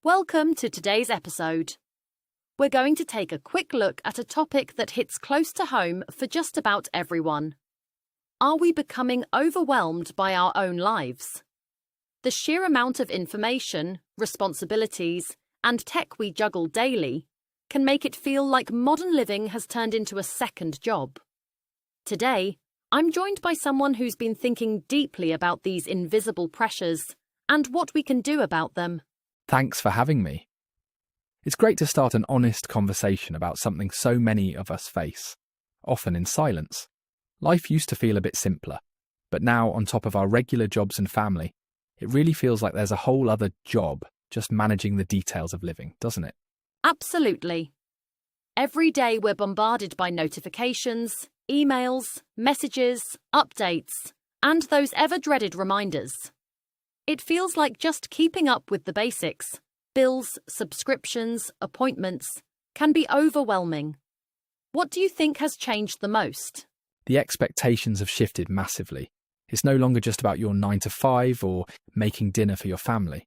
Welcome to today's episode. We're going to take a quick look at a topic that hits close to home for just about everyone. Are we becoming overwhelmed by our own lives? The sheer amount of information, responsibilities, and tech we juggle daily can make it feel like modern living has turned into a second job. Today, I'm joined by someone who's been thinking deeply about these invisible pressures and what we can do about them. Thanks for having me. It's great to start an honest conversation about something so many of us face, often in silence. Life used to feel a bit simpler, but now on top of our regular jobs and family, it really feels like there's a whole other job just managing the details of living, doesn't it? Absolutely. Every day we're bombarded by notifications, emails, messages, updates, and those ever-dreaded reminders. It feels like just keeping up with the basics, bills, subscriptions, appointments, can be overwhelming. What do you think has changed the most? The expectations have shifted massively. It's no longer just about your 9 to 5 or making dinner for your family.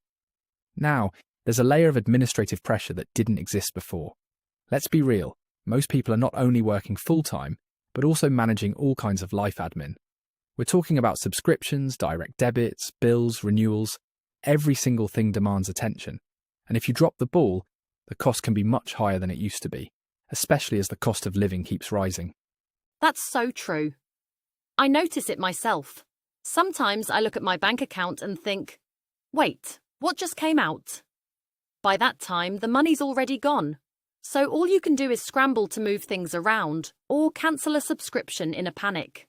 Now, there's a layer of administrative pressure that didn't exist before. Let's be real, most people are not only working full-time, but also managing all kinds of life admin. We're talking about subscriptions, direct debits, bills, renewals. Every single thing demands attention. And if you drop the ball, the cost can be much higher than it used to be, especially as the cost of living keeps rising. That's so true. I notice it myself. Sometimes I look at my bank account and think, wait, what just came out? By that time, the money's already gone. So all you can do is scramble to move things around or cancel a subscription in a panic.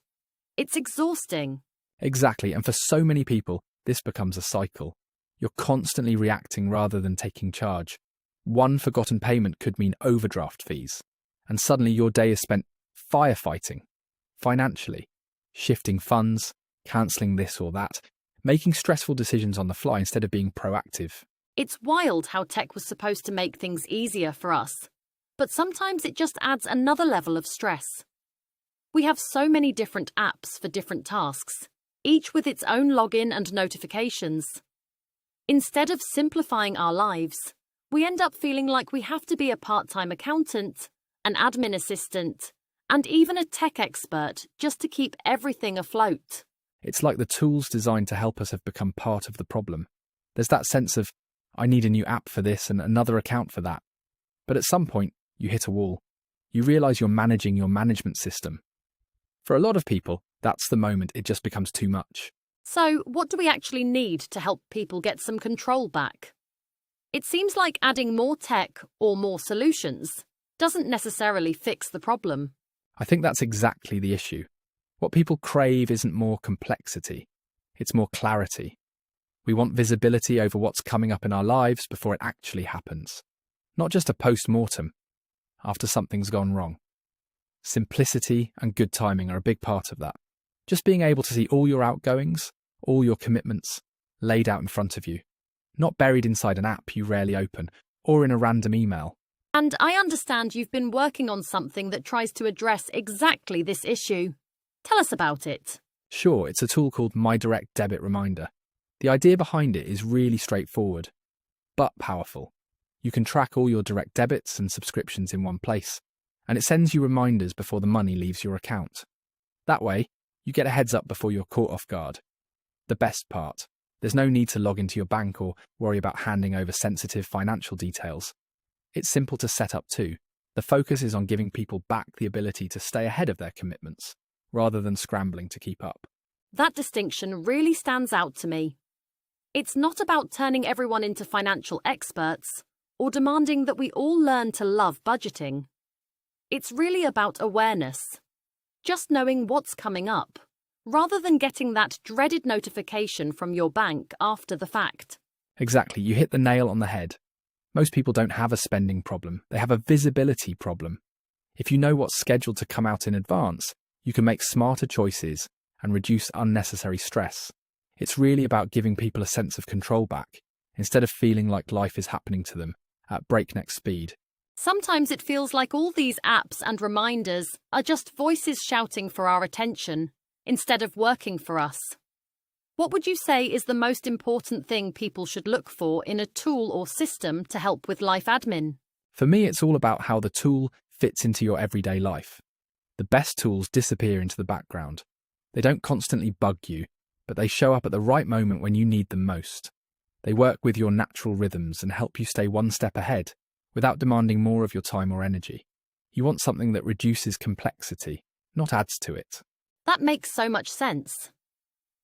It's exhausting. Exactly, and for so many people, this becomes a cycle. You're constantly reacting rather than taking charge. One forgotten payment could mean overdraft fees, and suddenly your day is spent firefighting, financially, shifting funds, cancelling this or that, making stressful decisions on the fly instead of being proactive. It's wild how tech was supposed to make things easier for us, but sometimes it just adds another level of stress. We have so many different apps for different tasks, each with its own login and notifications. Instead of simplifying our lives, we end up feeling like we have to be a part-time accountant, an admin assistant, and even a tech expert just to keep everything afloat. It's like the tools designed to help us have become part of the problem. There's that sense of, I need a new app for this and another account for that. But at some point, you hit a wall. You realise you're managing your management system. For a lot of people, that's the moment it just becomes too much. So, what do we actually need to help people get some control back? It seems like adding more tech or more solutions doesn't necessarily fix the problem. I think that's exactly the issue. What people crave isn't more complexity, it's more clarity. We want visibility over what's coming up in our lives before it actually happens. Not just a post-mortem, after something's gone wrong. Simplicity and good timing are a big part of that. Just being able to see all your outgoings, all your commitments, laid out in front of you. Not buried inside an app you rarely open, or in a random email. And I understand you've been working on something that tries to address exactly this issue. Tell us about it. Sure, it's a tool called MDDReminder. The idea behind it is really straightforward, but powerful. You can track all your direct debits and subscriptions in one place, and it sends you reminders before the money leaves your account. That way, you get a heads up before you're caught off guard. The best part, there's no need to log into your bank or worry about handing over sensitive financial details. It's simple to set up too. The focus is on giving people back the ability to stay ahead of their commitments, rather than scrambling to keep up. That distinction really stands out to me. It's not about turning everyone into financial experts or demanding that we all learn to love budgeting. It's really about awareness. Just knowing what's coming up, rather than getting that dreaded notification from your bank after the fact. Exactly, you hit the nail on the head. Most people don't have a spending problem, they have a visibility problem. If you know what's scheduled to come out in advance, you can make smarter choices and reduce unnecessary stress. It's really about giving people a sense of control back, instead of feeling like life is happening to them at breakneck speed. Sometimes it feels like all these apps and reminders are just voices shouting for our attention, instead of working for us. What would you say is the most important thing people should look for in a tool or system to help with life admin? For me, it's all about how the tool fits into your everyday life. The best tools disappear into the background. They don't constantly bug you, but they show up at the right moment when you need them most. They work with your natural rhythms and help you stay one step ahead without demanding more of your time or energy. You want something that reduces complexity, not adds to it. That makes so much sense.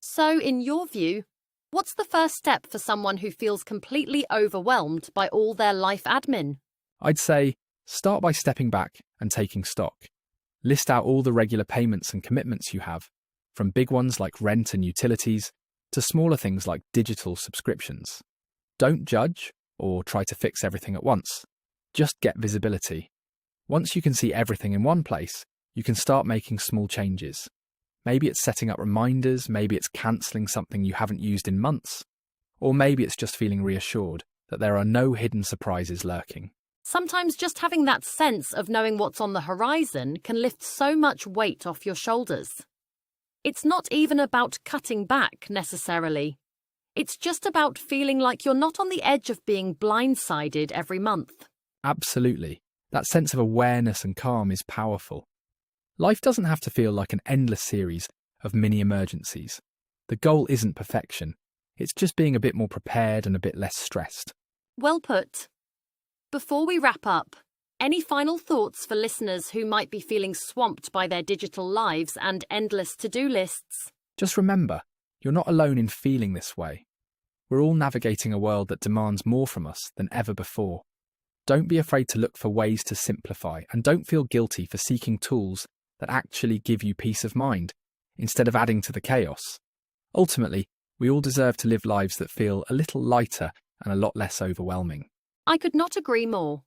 So, in your view, what's the first step for someone who feels completely overwhelmed by all their life admin? I'd say start by stepping back and taking stock. List out all the regular payments and commitments you have, from big ones like rent and utilities to smaller things like digital subscriptions. Don't judge or try to fix everything at once. Just get visibility. Once you can see everything in one place, you can start making small changes. Maybe it's setting up reminders, maybe it's cancelling something you haven't used in months, or maybe it's just feeling reassured that there are no hidden surprises lurking. Sometimes just having that sense of knowing what's on the horizon can lift so much weight off your shoulders. It's not even about cutting back, necessarily. It's just about feeling like you're not on the edge of being blindsided every month. Absolutely. That sense of awareness and calm is powerful. Life doesn't have to feel like an endless series of mini emergencies. The goal isn't perfection. It's just being a bit more prepared and a bit less stressed. Well put. Before we wrap up, any final thoughts for listeners who might be feeling swamped by their digital lives and endless to-do lists? Just remember, you're not alone in feeling this way. We're all navigating a world that demands more from us than ever before. Don't be afraid to look for ways to simplify, and don't feel guilty for seeking tools that actually give you peace of mind, instead of adding to the chaos. Ultimately, we all deserve to live lives that feel a little lighter and a lot less overwhelming. I could not agree more.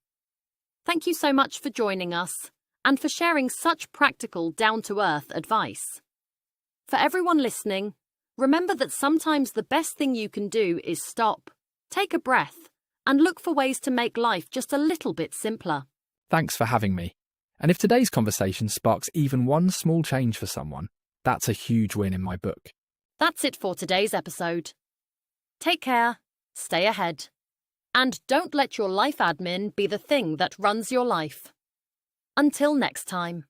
Thank you so much for joining us and for sharing such practical, down-to-earth advice. For everyone listening, remember that sometimes the best thing you can do is stop, take a breath, and look for ways to make life just a little bit simpler. Thanks for having me. And if today's conversation sparks even one small change for someone, that's a huge win in my book. That's it for today's episode. Take care, stay ahead, and don't let your life admin be the thing that runs your life. Until next time.